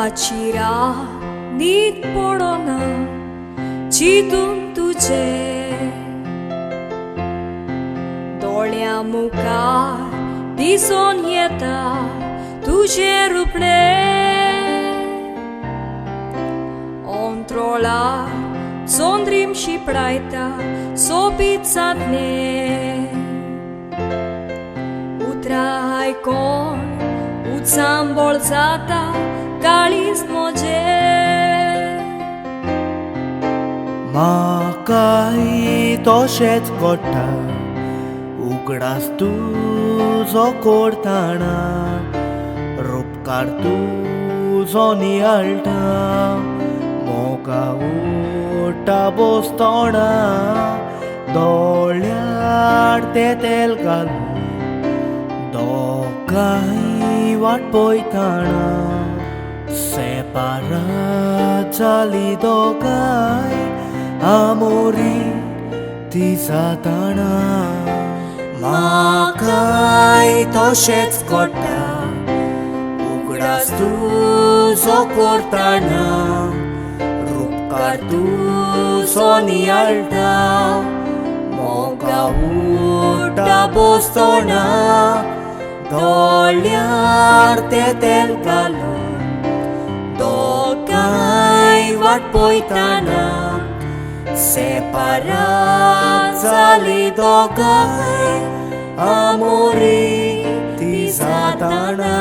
रातची न्हीद पडना चिंतून तुजे दोळ्या मुखार दिसून येता तुझे रूपणे अंत्रोळार सोंद्रीम शिपडायता सोबीत साधने उतरां आयकोन उचांबळ जाता काळीज म्हजे म्हाकाय तशेंच कोट्टा उगडास तुजो कोरताना रूपकार तुजो नियाळटा मोगा उठा बसतना दोळ्यार तें तेल घालून दोगांय वाट पळयताना सेपारात जाली दोगांय आमोरी ती जाताना म्हाकाय तशेंच कोट्टा उगडास तुजो कोरताना रूपकार तुजो नियाळटा मोगा उठा बसतना दोळ्यार तें तेल घालून दोगांय वाट पळयताना सेपारात जाली दोगांय आमोरी ती जाताना